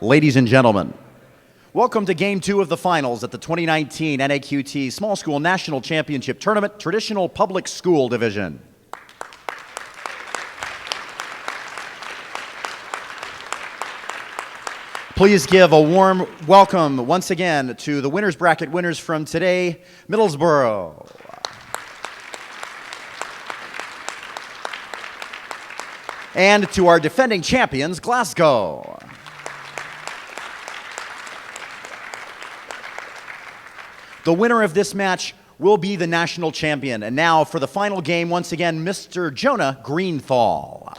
Ladies and gentlemen, welcome to Game 2 of the Finals at the 2019 NAQT Small School National Championship Tournament, Traditional Public School Division. Please give a warm welcome once again to the winners bracket winners from today, Middlesboro. And to our defending champions, Glasgow. The winner of this match will be the national champion. And now for the final game, once again, Mr. Jonah Greenthal.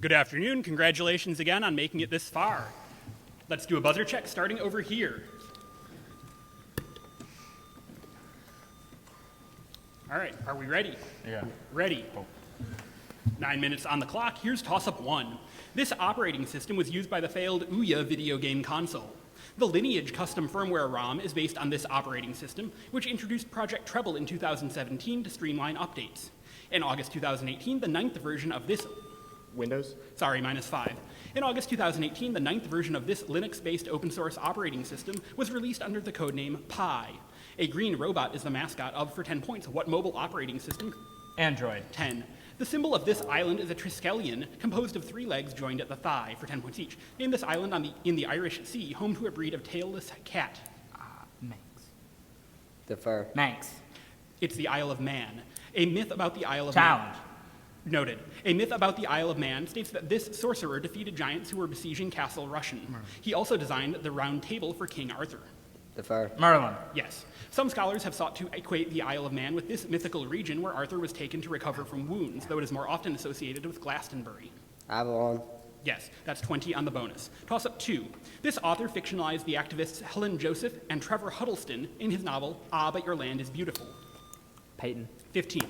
Good afternoon. Congratulations again on making it this far. Let's do a buzzer check starting over here. All right, are we ready? Yeah. Ready. 9 minutes on the clock. Here's toss-up 1. This operating system was used by the failed Ouya video game console. The Lineage custom firmware ROM is based on this operating system, which introduced Project Treble in 2017 to streamline updates. In August 2018, the 9th version of this Windows? Sorry, -5. In August 2018, the 9th version of this Linux-based open-source operating system was released under the codename Pi. A green robot is the mascot of, for 10 points, what mobile operating system? Android. 10. The symbol of this island is a triskelion, composed of 3 legs joined at the thigh, for 10 points each. Name this island in the Irish Sea, home to a breed of tailless cat. Manx. Defer. Manx. It's the Isle of Man. A myth about the Isle of Challenge. Man. Noted. A myth about the Isle of Man states that this sorcerer defeated giants who were besieging Castle Rushen. He also designed the round table for King Arthur. Defer. Merlin. Yes. Some scholars have sought to equate the Isle of Man with this mythical region where Arthur was taken to recover from wounds, though it is more often associated with Glastonbury. Avalon. Yes, that's 20 on the bonus. Toss-up 2. This author fictionalized the activists Helen Joseph and Trevor Huddleston in his novel, Ah, But Your Land is Beautiful. Peyton. 15.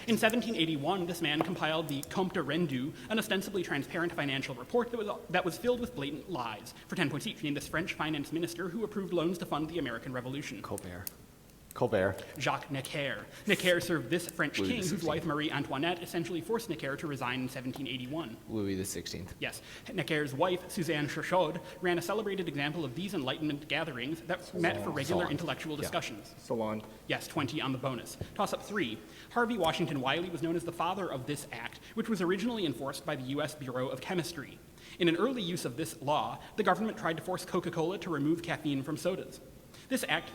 In 1781, this man compiled the Compte Rendu, an ostensibly transparent financial report that was filled with blatant lies. For 10 points each, named this French finance minister who approved loans to fund the American Revolution. Colbert. Jacques Necker. Necker served this French king whose wife Marie Antoinette essentially forced Necker to resign in 1781. Louis XVI. Yes. Necker's wife, Suzanne Cherchaud, ran a celebrated example of these Enlightenment gatherings that met for regular intellectual discussions. Salon. Yes, 20 on the bonus. Toss-up 3. Harvey Washington Wiley was known as the father of this act, which was originally enforced by the U.S. Bureau of Chemistry. In an early use of this law, the government tried to force Coca-Cola to remove caffeine from sodas. This act...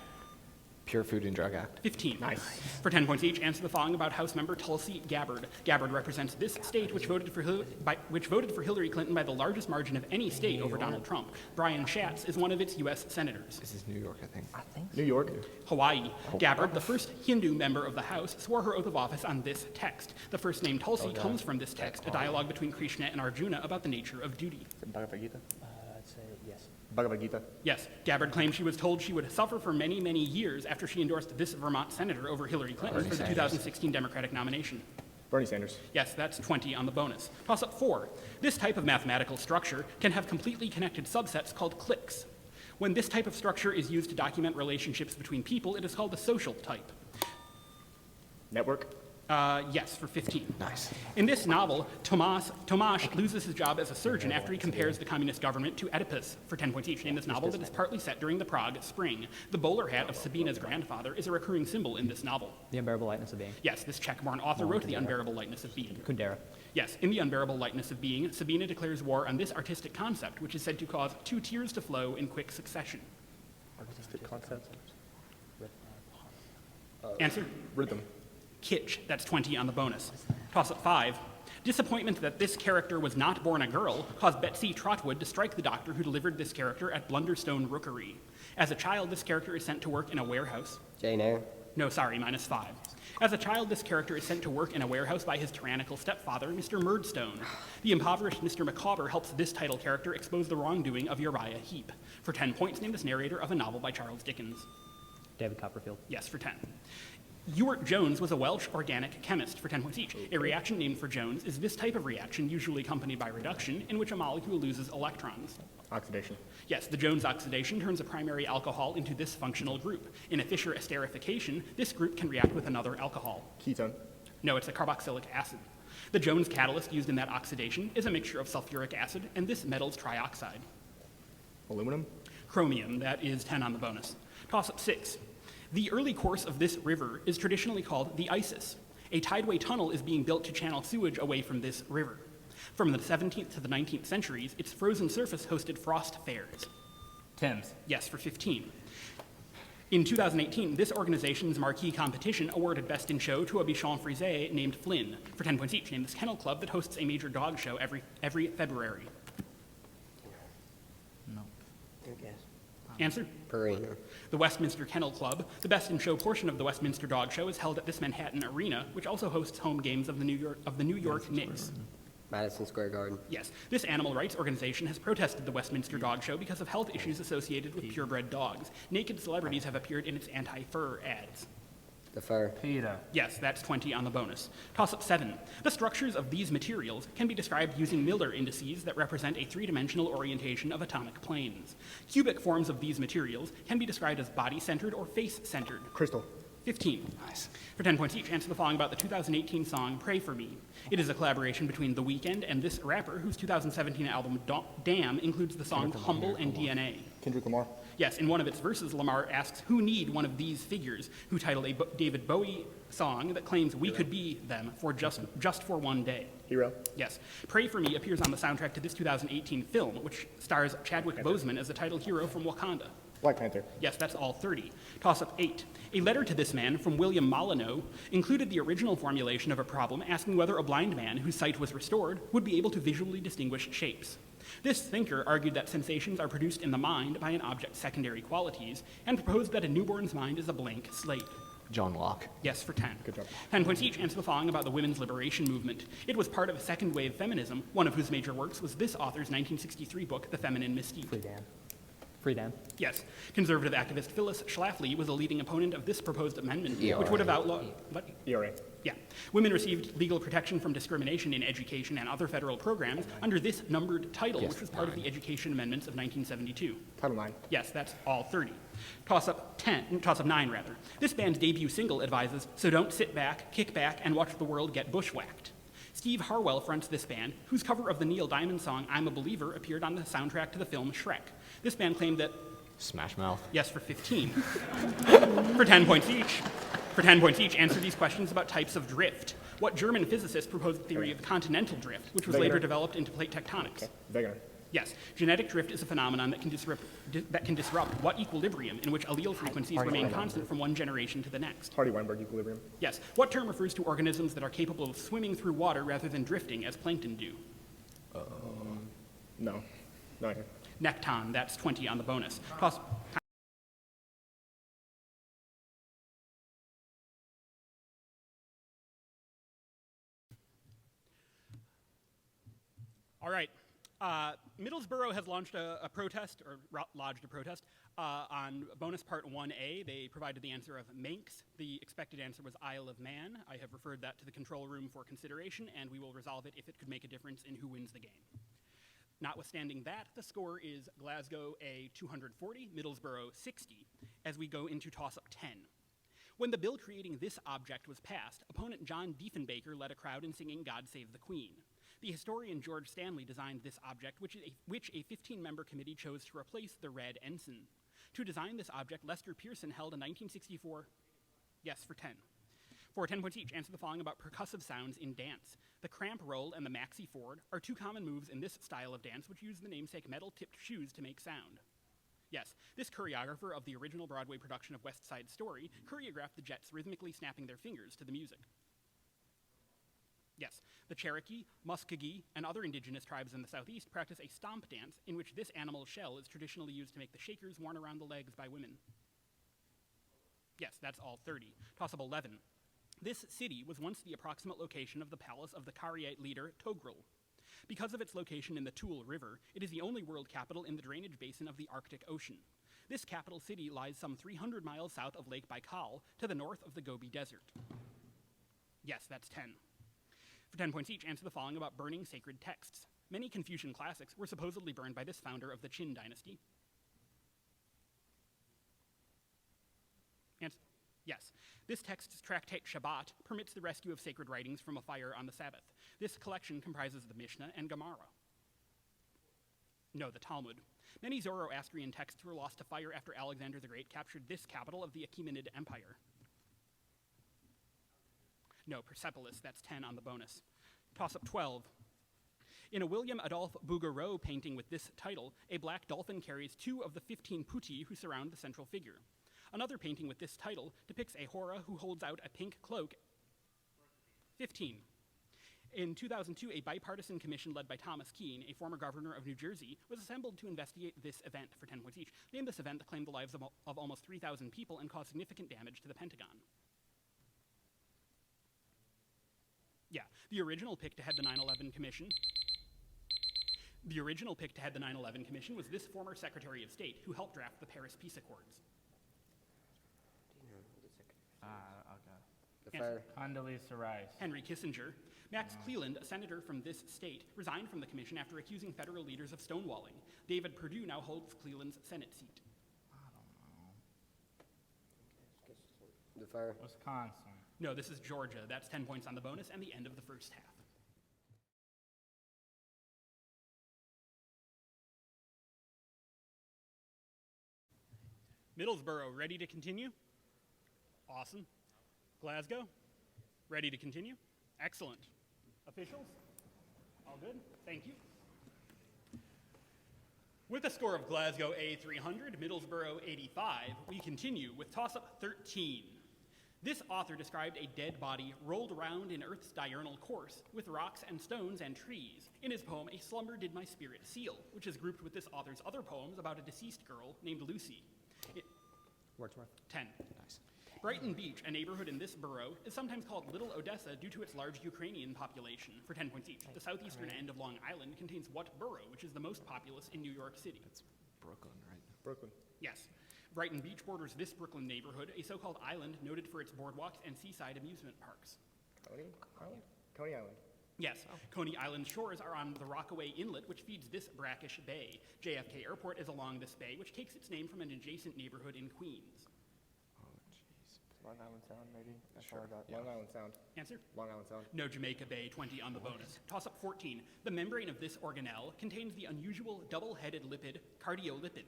Pure Food and Drug Act. 15. Nice. For 10 points each, answer the following about House Member Tulsi Gabbard. Gabbard represents this state which voted for Hillary Clinton by the largest margin of any state over Donald Trump. Brian Schatz is one of its U.S. senators. This is New York, I think. New York. Hawaii. Gabbard, the first Hindu member of the House, swore her oath of office on this text. The first name Tulsi comes from this text, a dialogue between Krishna and Arjuna about the nature of duty. Bhagavad Gita. I'd say yes. Bhagavad Gita. Yes, Gabbard claimed she was told she would suffer for many, many years after she endorsed this Vermont senator over Hillary Clinton for the 2016 Democratic nomination. Bernie Sanders. Yes, that's 20 on the bonus. Toss-up 4. This type of mathematical structure can have completely connected subsets called cliques. When this type of structure is used to document relationships between people, it is called a social type. Network. Yes, for 15. Nice. In this novel, Tomasz loses his job as a surgeon after he compares the communist government to Oedipus, for 10 points each. In this novel that is partly set during the Prague Spring. The bowler hat of Sabina's grandfather is a recurring symbol in this novel. The Unbearable Lightness of Being. Yes, this Czech-born author wrote The Unbearable Lightness of Being. Kundera. Yes, in The Unbearable Lightness of Being, Sabina declares war on this artistic concept, which is said to cause 2 tears to flow in quick succession. Artistic concept. Answer? Rhythm. Kitsch, that's 20 on the bonus. Toss-up 5. Disappointment that this character was not born a girl caused Betsy Trotwood to strike the doctor who delivered this character at Blunderstone Rookery. As a child, this character is sent to work in a warehouse. Jane Eyre. No, sorry, -5. As a child, this character is sent to work in a warehouse by his tyrannical stepfather, Mr. Murdstone. The impoverished Mr. Micawber helps this title character expose the wrongdoing of Uriah Heep. For 10 points, name this narrator of a novel by Charles Dickens. David Copperfield. Yes, for 10. Ewart Jones was a Welsh organic chemist for 10 points each. A reaction named for Jones is this type of reaction, usually accompanied by reduction, in which a molecule loses electrons. Oxidation. Yes, the Jones oxidation turns a primary alcohol into this functional group. In a Fischer esterification, this group can react with another alcohol. Ketone. No, it's a carboxylic acid. The Jones catalyst used in that oxidation is a mixture of sulfuric acid and this metal's trioxide. Aluminum. Chromium, that is 10 on the bonus. Toss up 6. The early course of this river is traditionally called the Isis. A tideway tunnel is being built to channel sewage away from this river. From the 17th to the 19th centuries, its frozen surface hosted frost fairs. Thames. Yes, for 15. In 2018, this organization's marquee competition awarded Best in Show to a Bichon Frise named Flynn, for 10 points each, named this kennel club that hosts a major dog show every February. No. Good guess. Answer? Purina. The Westminster Kennel Club, the Best in Show portion of the Westminster Dog Show, is held at this Manhattan arena, which also hosts home games of the New York Knicks. Madison Square Garden. Yes, this animal rights organization has protested the Westminster Dog Show because of health issues associated with purebred dogs. Naked celebrities have appeared in its anti-fur ads. The fur. Peter. Yes, that's 20 on the bonus. Toss up 7. The structures of these materials can be described using Miller indices that represent a three-dimensional orientation of atomic planes. Cubic forms of these materials can be described as body-centered or face-centered. Crystal. 15. Nice. For 10 points each, answer the following about the 2018 song Pray For Me. It is a collaboration between The Weeknd and this rapper whose 2017 album Damn includes the songs Humble and DNA. Kendrick Lamar. Yes, in one of its verses, Lamar asks who need one of these figures, who titled a David Bowie song that claims we could be them for just for one day. Hero. Yes. Pray For Me appears on the soundtrack to this 2018 film, which stars Chadwick Boseman as the title hero from Wakanda. Black Panther. Yes, that's all 30. Toss up 8. A letter to this man from William Molyneux included the original formulation of a problem asking whether a blind man whose sight was restored would be able to visually distinguish shapes. This thinker argued that sensations are produced in the mind by an object's secondary qualities and proposed that a newborn's mind is a blank slate. John Locke. Yes, for 10. Good job. 10 points each, answer the following about the women's liberation movement. It was part of a second wave feminism, one of whose major works was this author's 1963 book, The Feminine Mystique. Friedan. Friedan. Yes. Conservative activist Phyllis Schlafly was a leading opponent of this proposed amendment, ERA. which would have outlawed... What? ERA. Yeah. Women received legal protection from discrimination in education and other federal programs under this numbered title, Yes, which was part of 9. the Education Amendments of 1972. Title IX. Yes, that's all 30. Toss up 9 rather. This band's debut single advises, so don't sit back, kick back, and watch the world get bushwhacked. Steve Harwell fronts this band, whose cover of the Neil Diamond song I'm a Believer appeared on the soundtrack to the film Shrek. This band claimed that, Smash Mouth. yes, for 15. For 10 points each. For 10 points each, answer these questions about types of drift. What German physicist proposed the theory of continental drift, which was later Wegener. developed into plate tectonics? Okay. Wegener. Yes, genetic drift is a phenomenon that can disrupt what equilibrium in which allele frequencies remain constant from one generation to the next. Hardy-Weinberg equilibrium. Yes, what term refers to organisms that are capable of swimming through water rather than drifting as plankton do? No. No idea. Nekton, that's 20 on the bonus. Toss. All right. Middlesboro has launched a protest, or lodged a protest, on bonus part 1A. They provided the answer of Manx. The expected answer was Isle of Man. I have referred that to the control room for consideration, and we will resolve it if it could make a difference in who wins the game. Notwithstanding that, the score is Glasgow A 240, Middlesboro 60, as we go into toss-up 10. When the bill creating this object was passed, opponent John Diefenbaker led a crowd in singing God Save the Queen. The historian George Stanley designed this object, which a 15-member committee chose to replace the red ensign. To design this object, Lester Pearson held a 1964... Yes, for 10. For 10 points each, answer the following about percussive sounds in dance. The cramp roll and the maxi ford are two common moves in this style of dance which use the namesake metal-tipped shoes to make sound. Yes, this choreographer of the original Broadway production of West Side Story choreographed the Jets rhythmically snapping their fingers to the music. Yes, the Cherokee, Muskogee, and other indigenous tribes in the southeast practice a stomp dance in which this animal's shell is traditionally used to make the shakers worn around the legs by women. Yes, that's all 30. Toss-up 11. This city was once the approximate location of the palace of the Kariite leader Togrul. Because of its location in the Toul River, it is the only world capital in the drainage basin of the Arctic Ocean. This capital city lies some 300 miles south of Lake Baikal, to the north of the Gobi Desert. Yes, that's 10. For 10 points each, answer the following about burning sacred texts. Many Confucian classics were supposedly burned by this founder of the Qin dynasty. Yes. This text's tractate Shabbat permits the rescue of sacred writings from a fire on the Sabbath. This collection comprises the Mishnah and Gemara. No, the Talmud. Many Zoroastrian texts were lost to fire after Alexander the Great captured this capital of the Achaemenid Empire. No, Persepolis, that's 10 on the bonus. Toss-up 12. In a William Adolphe Bouguereau painting with this title, a black dolphin carries 2 of the 15 putti who surround the central figure. Another painting with this title depicts a hora who holds out a pink cloak. 15. In 2002, a bipartisan commission led by Thomas Keane, a former governor of New Jersey, was assembled to investigate this event for 10 points each. Name this event that claimed the lives of almost 3,000 people and caused significant damage to the Pentagon. Yeah, the original pick to head the 9/11 Commission. The original pick to head the 9/11 Commission was this former Secretary of State who helped draft the Paris Peace Accords. Do you know the second? Okay. The fire. Condoleezza Rice. Henry Kissinger. Max Cleland, a senator from this state, resigned from the commission after accusing federal leaders of stonewalling. David Perdue now holds Cleland's Senate seat. The fire. Wisconsin. No, this is Georgia. That's 10 points on the bonus and the end of the first half. Middlesboro, ready to continue? Awesome. Glasgow, ready to continue? Excellent. Officials, all good? Thank you. With a score of Glasgow A300, Middlesboro 85, we continue with toss-up 13. This author described a dead body rolled around in Earth's diurnal course with rocks and stones and trees in his poem A Slumber Did My Spirit Seal, which is grouped with this author's other poems about a deceased girl named Lucy. Wordsworth. 10. Nice. Brighton Beach, a neighborhood in this borough, is sometimes called Little Odessa due to its large Ukrainian population, for 10 points each. The southeastern end of Long Island contains what borough, which is the most populous in New York City? It's Brooklyn, right? Brooklyn. Yes. Brighton Beach borders this Brooklyn neighborhood, a so-called island noted for its boardwalks and seaside amusement parks. Coney Island? Coney Island. Yes, Coney Island's shores are on the Rockaway Inlet, which feeds this brackish bay. JFK Airport is along this bay, which takes its name from an adjacent neighborhood in Queens. Oh, jeez. Long Island Sound, maybe? That's Sure. all I got. Long Island Sound. Answer? Long Island Sound. No, Jamaica Bay, 20 on the bonus. Toss-up 14. The membrane of this organelle contains the unusual double-headed lipid cardiolipid.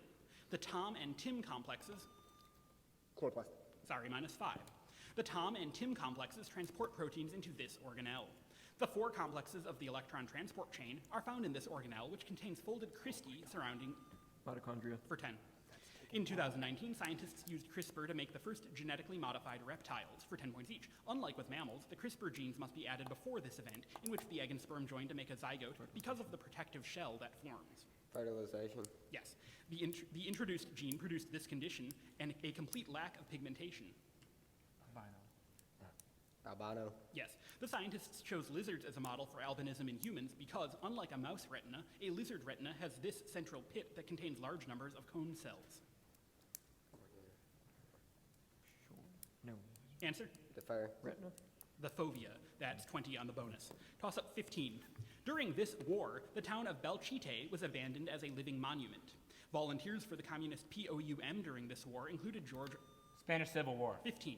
The Tom and Tim complexes, Chloroplast. minus 5. The Tom and Tim complexes transport proteins into this organelle. The 4 complexes of the electron transport chain are found in this organelle, which contains folded cristae surrounding Mitochondria. for 10. In 2019, scientists used CRISPR to make the first genetically modified reptiles, for 10 points each. Unlike with mammals, the CRISPR genes must be added before this event, in which the egg and sperm join to make a zygote because of the protective shell that forms. Fertilization. Yes, the introduced gene produced this condition and a complete lack of pigmentation. Albino. Albino. Yes, the scientists chose lizards as a model for albinism in humans because, unlike a mouse retina, a lizard retina has this central pit that contains large numbers of cone cells. No. Answer? The fire. Retina. The fovea. That's 20 on the bonus. Toss up 15. During this war, the town of Belchite was abandoned as a living monument. Volunteers for the communist POUM during this war included George. Spanish Civil War. 15.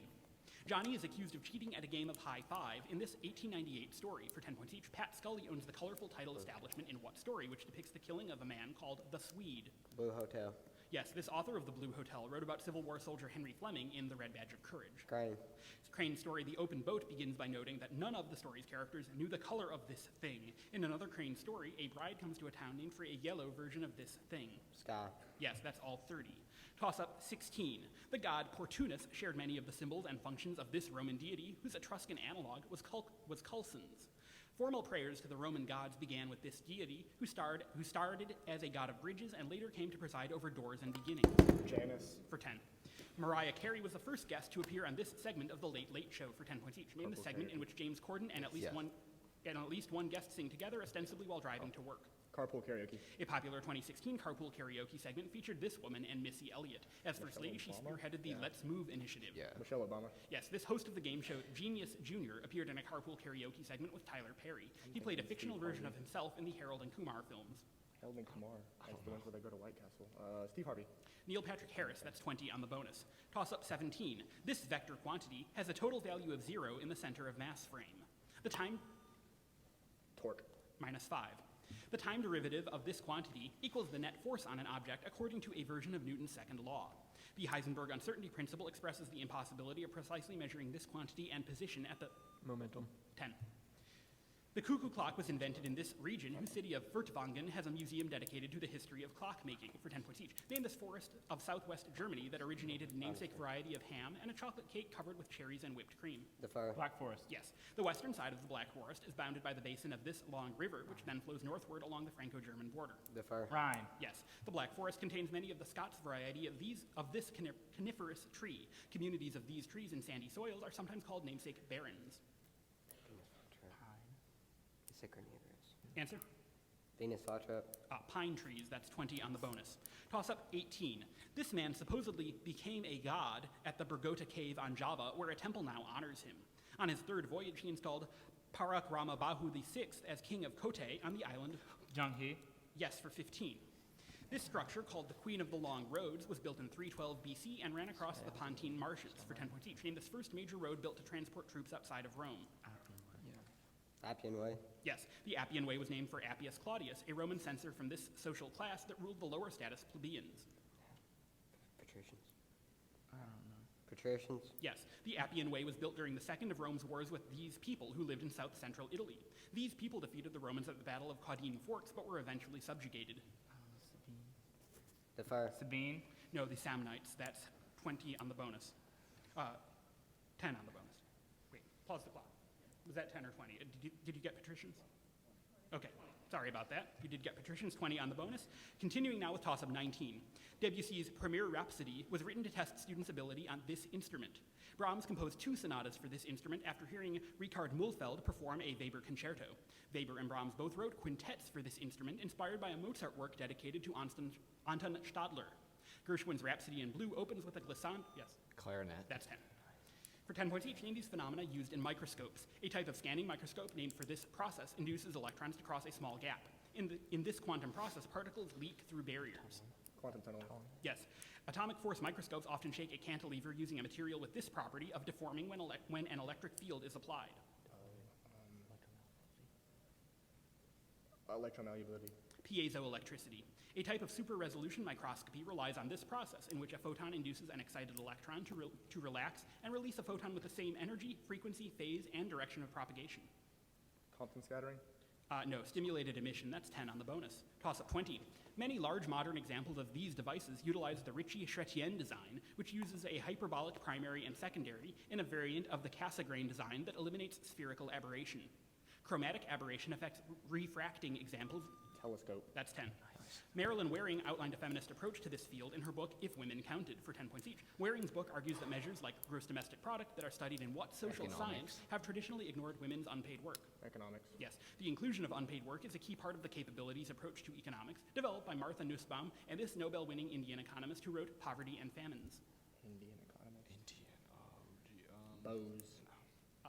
Johnny is accused of cheating at a game of high five in this 1898 story. For 10 points each, Pat Scully owns the colorful title establishment in What Story, which depicts the killing of a man called the Swede. Blue Hotel. Yes, this author of The Blue Hotel wrote about Civil War soldier Henry Fleming in The Red Badge of Courage. Crane. Crane's story, The Open Boat, begins by noting that none of the story's characters knew the color of this thing. In another Crane story, a bride comes to a town named for a yellow version of this thing. Sky. Yes, that's all 30. Toss up 16. The god Portunus shared many of the symbols and functions of this Roman deity, whose Etruscan analog was Culsons. Formal prayers to the Roman gods began with this deity, who started as a god of bridges and later came to preside over doors and beginnings. Janus. For 10. Mariah Carey was the first guest to appear on this segment of The Late Late Show for 10 points each. Name the segment in which James Corden and at least one. and at least one guest sing together, ostensibly while driving to work. Carpool karaoke. A popular 2016 carpool karaoke segment featured this woman and Missy Elliott. As First Lady, she spearheaded the Let's Move initiative. Yeah. Michelle Obama. Yes, this host of the game show, Genius Jr., appeared in a carpool karaoke segment with Tyler Perry. He played a fictional version of himself in the Harold and Kumar films. Harold and Kumar. That's the ones where they go to White Castle. Steve Harvey. Neil Patrick Harris, that's 20 on the bonus. Toss up 17. This vector quantity has a total value of 0 in the center of mass frame. The time, Torque. minus 5. The time derivative of this quantity equals the net force on an object according to a version of Newton's second law. The Heisenberg uncertainty principle expresses the impossibility of precisely measuring this quantity and position at the Momentum. 10. The cuckoo clock was invented in this region, whose city of Furtwangen has a museum dedicated to the history of clockmaking, for 10 points each. Name this forest of southwest Germany that originated a namesake variety of ham and a chocolate cake covered with cherries and whipped cream. Defer. Black Forest. Yes, the western side of the Black Forest is bounded by the basin of this long river, which then flows northward along the Franco-German border. Defer. Rhine. Yes, the Black Forest contains many of the Scots variety of this coniferous tree. Communities of these trees in sandy soils are sometimes called namesake barrens. Answer? Venus flytrap. Pine trees, that's 20 on the bonus. Toss up 18. This man supposedly became a god at the Bergota cave on Java, where a temple now honors him. On his third voyage, he installed Parakramabahu VI as king of Kotte on the island. Jung-hee. Yes, for 15. This structure, called the Queen of the Long Roads, was built in 312 BC and ran across the Pontine Marshes for 10 points each. Name this first major road built to transport troops outside of Rome. Appian Way. Yes, the Appian Way was named for Appius Claudius, a Roman censor from this social class that ruled the lower status plebeians. Patricians. I don't know. Patricians. Yes, the Appian Way was built during the second of Rome's wars with these people who lived in south-central Italy. These people defeated the Romans at the Battle of Caudine Forks, but were eventually subjugated. Defer. Sabine. No, the Samnites, that's 20 on the bonus. 10 on the bonus. Wait, pause the clock. Was that 10 or 20? Did you get patricians? Okay, sorry about that. You did get patricians, 20 on the bonus. Continuing now with toss-up 19. Debussy's Premier Rhapsody was written to test students' ability on this instrument. Brahms composed 2 sonatas for this instrument after hearing Richard Mühlfeld perform a Weber concerto. Weber and Brahms both wrote quintets for this instrument, inspired by a Mozart work dedicated to Anton Stadler. Gershwin's Rhapsody in Blue opens with a glissant. Yes, Clarinet. that's 10. For 10 points each, name these phenomena used in microscopes. A type of scanning microscope named for this process induces electrons to cross a small gap. In this quantum process, particles leak through barriers. Quantum tunneling. Yes. Atomic force microscopes often shake a cantilever using a material with this property of deforming when an electric field is applied. Electromalleability. Piezoelectricity. A type of super-resolution microscopy relies on this process in which a photon induces an excited electron to relax and release a photon with the same energy, frequency, phase, and direction of propagation. Compton scattering. No, stimulated emission, that's 10 on the bonus. Toss up 20. Many large modern examples of these devices utilize the Ritchie-Chrétien design, which uses a hyperbolic primary and secondary in a variant of the Cassegrain design that eliminates spherical aberration. Chromatic aberration affects refracting examples. Telescope. That's 10. Marilyn Waring outlined a feminist approach to this field in her book, If Women Counted, for 10 points each. Waring's book argues that measures like gross domestic product that are studied in what social science have traditionally ignored women's unpaid work. Economics. Yes, the inclusion of unpaid work is a key part of the capabilities approach to economics, developed by Martha Nussbaum and this Nobel-winning Indian economist who wrote Poverty and Famines. Indian economics. Indian. Bose.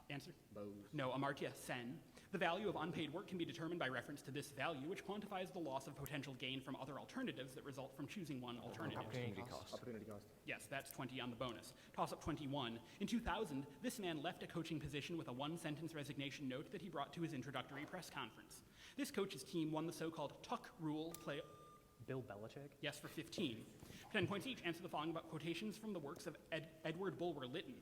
Answer? Bose. No, Amartya Sen. The value of unpaid work can be determined by reference to this value, which quantifies the loss of potential gain from other alternatives that result from choosing one alternative. Opportunity cost. Opportunity cost. Yes, that's 20 on the bonus. Toss up 21. In 2000, this man left a coaching position with a one-sentence resignation note that he brought to his introductory press conference. This coach's team won the so-called Tuck Rule play. Bill Belichick? Yes, for 15. 10 points each. Answer the following about quotations from the works of Edward Bulwer-Lytton.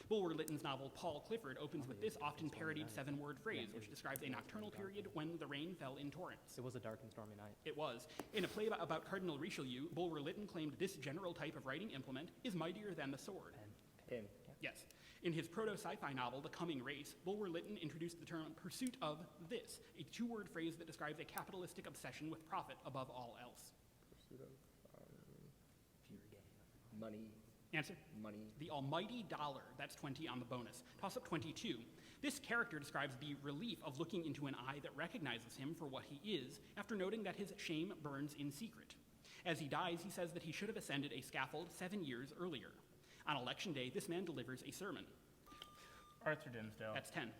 Bulwer-Lytton's novel Paul Clifford opens with this often parodied 7-word phrase, which describes a nocturnal period when the rain fell in torrents. It was a dark and stormy night. It was. In a play about Cardinal Richelieu, Bulwer-Lytton claimed this general type of writing implement is mightier than the sword. Pin. Yes. In his proto-sci-fi novel, The Coming Race, Bulwer-Lytton introduced the term pursuit of this, a 2-word phrase that describes a capitalistic obsession with profit above all else. Pursuit of money. Answer? Money. The almighty dollar. That's 20 on the bonus. Toss up 22. This character describes the relief of looking into an eye that recognizes him for what he is, after noting that his shame burns in secret. As he dies, he says that he should have ascended a scaffold 7 years earlier. On election day, this man delivers a sermon. Arthur Dimmesdale. That's 10.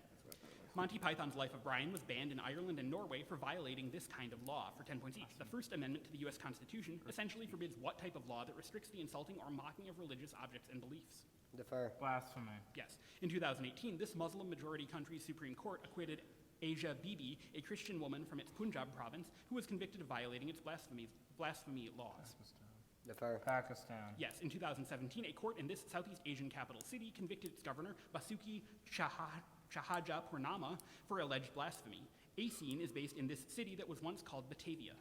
Monty Python's Life of Brian was banned in Ireland and Norway for violating this kind of law for 10 points each. The First Amendment to the U.S. Constitution essentially forbids what type of law that restricts the insulting or mocking of religious objects and beliefs. Defer. Blasphemy. Yes. In 2018, this Muslim-majority country's Supreme Court acquitted Asia Bibi, a Christian woman from its Punjab province, who was convicted of violating its blasphemy laws. Defer. Pakistan. Yes, in 2017, a court in this Southeast Asian capital city convicted its governor, Basuki Shahaja Purnama, for alleged blasphemy. Acene is based in this city that was once called Batavia.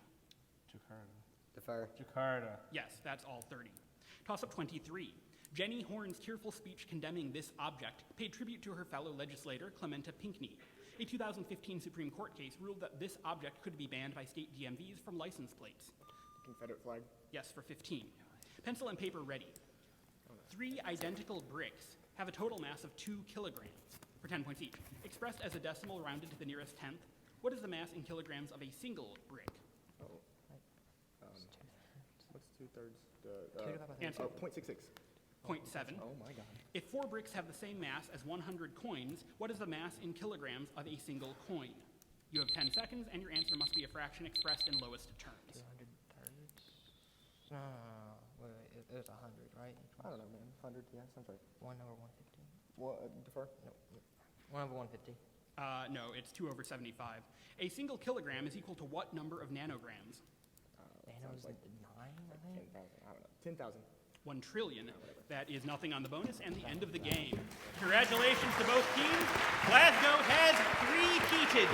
Jakarta. Defer. Jakarta. Yes, that's all 30. Toss up 23. Jenny Horn's tearful speech condemning this object paid tribute to her fellow legislator, Clementa Pinckney. A 2015 Supreme Court case ruled that this object could be banned by state DMVs from license plates. Confederate flag. Yes, for 15. Pencil and paper ready. 3 identical bricks have a total mass of 2 kilograms, for 10 points each. Expressed as a decimal rounded to the nearest tenth, what is the mass in kilograms of a single brick? What's 2/3? Answer. 0.66. 0.7. Oh my God. If 4 bricks have the same mass as 100 coins, what is the mass in kilograms of a single coin? You have 10 seconds, and your answer must be a fraction expressed in lowest terms. 200 thirds? No, wait, it was 100, right? I don't know, man. 100. Yeah, sounds right. 1 over 150? What? Defer. No, 1 over 150. No, it's 2 over 75. A single kilogram is equal to what number of nanograms? Nanos like like 9, I think? 10,000. I don't know. 10,000. 1 trillion. That is nothing on the bonus and the end of the game. Congratulations to both teams. Glasgow has three-peated.